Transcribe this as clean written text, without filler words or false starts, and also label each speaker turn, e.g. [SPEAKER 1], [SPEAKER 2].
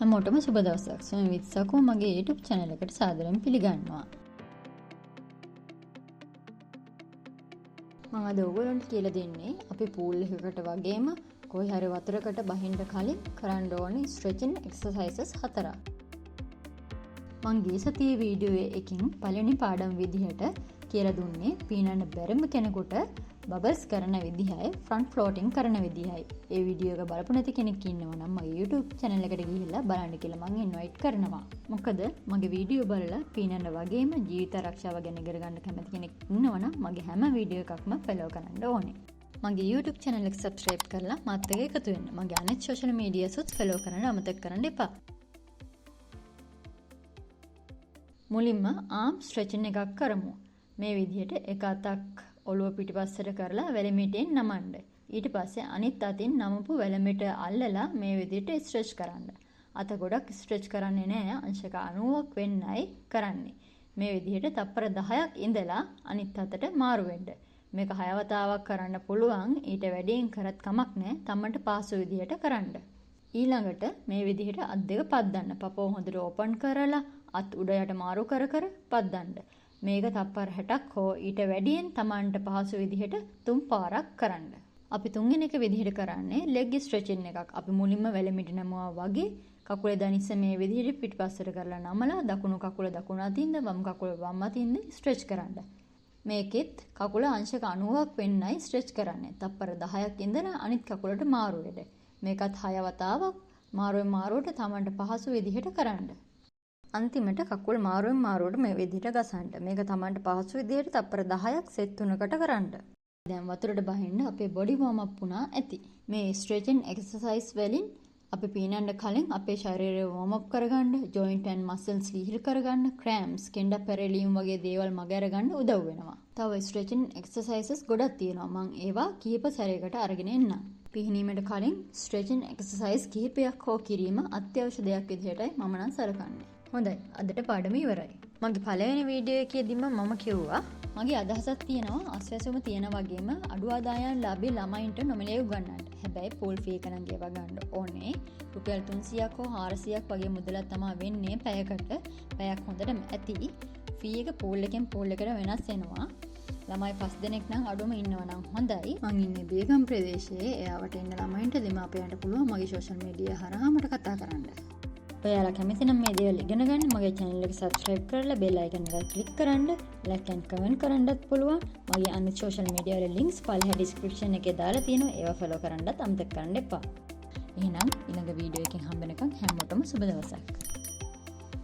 [SPEAKER 1] හැමෝටම සුබ දවසක්. සොයම් විත් සකෝ මගේ YouTube channel එකට සාදරයෙන් පිළිගන්නවා. මම අද ඔයගොල්ලන්ට කියලා දෙන්නේ අපි pool එකකට වගේම කොයි හරි වතුරකට බහින්න කලින් කරන්න ඕනේ stretching exercises 4ක්. මම ගිය සතියේ වීඩියෝ එකකින් පළවෙනි පාඩම් විදිහට කියලා දුන්නේ පීනන්න බැරිම කෙනෙකුට බබල්ස් කරන විදිහයි ෆ්‍රන්ට් ෆ්ලෝටින් කරන විදිහයි. ඒ වීඩියෝ එක බලපු නැති කෙනෙක් ඉන්නවා නම් මගේ YouTube channel එකට ගිහිල්ලා බලන්න කියලා මම ඉන්වයිට් කරනවා. මොකද මගේ වීඩියෝ බලලා පීනන්න වගේම ජීවිත ආරක්ෂාව ගැන ඉගෙන ගන්න කැමති කෙනෙක් ඉන්නවා නම් මගේ හැම වීඩියෝ එකක්ම ෆලෝ කරන්න ඕනේ. මගේ YouTube channel එක subscribe කරලා මාත් එක්ක එකතු වෙන්න. මගේ අනෙක් social media සුත් ෆලෝ කරන්න අමතක කරන්න එපා. මුලින්ම arm stretching එකක් කරමු. මේ විදිහට එක අතක් ඔළුව පිටිපස්සට කරලා වැලමිටෙන් නමන්න. ඊට පස්සේ අනිත් අතින් නමපු වැලමිට අල්ලලා මේ විදිහට ස්ට්‍රෙච් කරන්න. අත ගොඩක් ස්ට්‍රෙච් කරන්නේ නැහැ. අංශක 90ක් වෙන්නයි කරන්නේ. මේ විදිහට තප්පර 10ක් ඉඳලා අනිත් අතට මාරු වෙන්න. මේක 6 වතාවක් කරන්න පුළුවන්. ඊට වැඩියෙන් කරත් කමක් නැහැ. තමන්ට පාසු විදිහට කරන්න. ඊළඟට මේ විදිහට අත් දෙක පද්දන්න. පපුව හොඳට ඕපන් කරලා අත් උඩ යට මාරු කර කර පද්දන්න. මේක තප්පර 60ක් හෝ ඊට වැඩියෙන් තමන්ට පහසු විදිහට 3 පාරක් කරන්න. අපි තුන්වෙනි එක විදිහට කරන්නේ leg stretching එකක්. අපි මුලින්ම වැලමිටි නමුවා වගේ කකුලේ දනිස්ස මේ විදිහට පිටිපස්සට කරලා නමලා දකුණු කකුල දකුණු අතින්ද වම් කකුල වම් අතින්ද stretch කරන්න. මේකෙත් කකුල අංශක 90ක් වෙන්නයි stretch කරන්නේ. තප්පර 10ක් ඉඳලා අනිත් කකුලට මාරු වෙන්න. මේකත් 6 වතාවක් මාරුවෙන් මාරුවට තමන්ට පහසු විදිහට කරන්න. අන්තිමට කකුල් මාරුවෙන් මාරුවට මේ විදිහට ගසන්න. මේක තමන්ට පහසු විදිහට තප්පර 10ක් සෙට් 3කට කරන්න. දැන් වතුරට බහින්න අපේ බොඩි වෝම් අප් වුණා ඇති. මේ ස්ට්‍රෙචින් එක්සර්සයිස් වලින් අපි පීනන්න කලින් අපේ ශරීරය වෝම් අප් කරගන්න, ජොයින්ට් ඇන්ඩ් මසල්ස් ලිහිල් කරගන්න, ක්‍රෑම්ප්ස්, කෙන්ඩ පෙරලීම් වගේ දේවල් මග අරගන්න උදව් වෙනවා. තව ස්ට්‍රෙචින් එක්සර්සයිසස් ගොඩක් තියෙනවා. මම ඒවා කීප සැරයකට අරගෙන එන්නම්. පිහිනීමට කලින් ස්ට්‍රෙචින් එක්සර්සයිස් කිහිපයක් හෝ කිරීම අත්‍යවශ්‍ය දෙයක් විදිහටයි මම නම් සලකන්නේ. හොඳයි, අදට පාඩම ඉවරයි. මගේ පළවෙනි වීඩියෝ එකේදීම මම කිව්වා මගේ අදහසක් තියෙනවා අස්වැසුම තියෙන වගේම අඩු ආදායම් ලාභී ළමයින්ට නොමිලේ උගන්වන්න. හැබැයි පූල් ෆී එක නම් ගෙව ගන්න ඕනේ. රුපියල් 300ක් හෝ 400ක් වගේ මුදලක් තමයි වෙන්නේ පැයකට. පැයක් හොඳටම ඇති. ෆී එක පූල් එකෙන් පූල් එකට වෙනස් වෙනවා. ළමයි 5 දෙනෙක් නම් අඩුම ඉන්නවා නම් හොඳයි. මම ඉන්නේ බේගම් ප්‍රදේශයේ. එයාවට ඉන්න ළමයින්ට දෙමාපියන්ට පුළුවන් මගේ සෝෂල් මීඩියා හරහා මට කතා කරන්න. ඔයාලා කැමති නම් මේ දේවල් ඉගෙන ගන්න මගේ channel එක subscribe කරලා bell icon එක click කරන්න, like and comment කරන්නත් පුළුවන්. මගේ අනිත් social media වල links පල්ලෙහා description එකේ දාලා තියෙනවා. ඒවා follow කරන්නත් අමතක කරන්න එපා. එහෙනම් ඊළඟ වීඩියෝ එකකින් හම්බ වෙනකන් හැමෝටම සුබ දවසක්.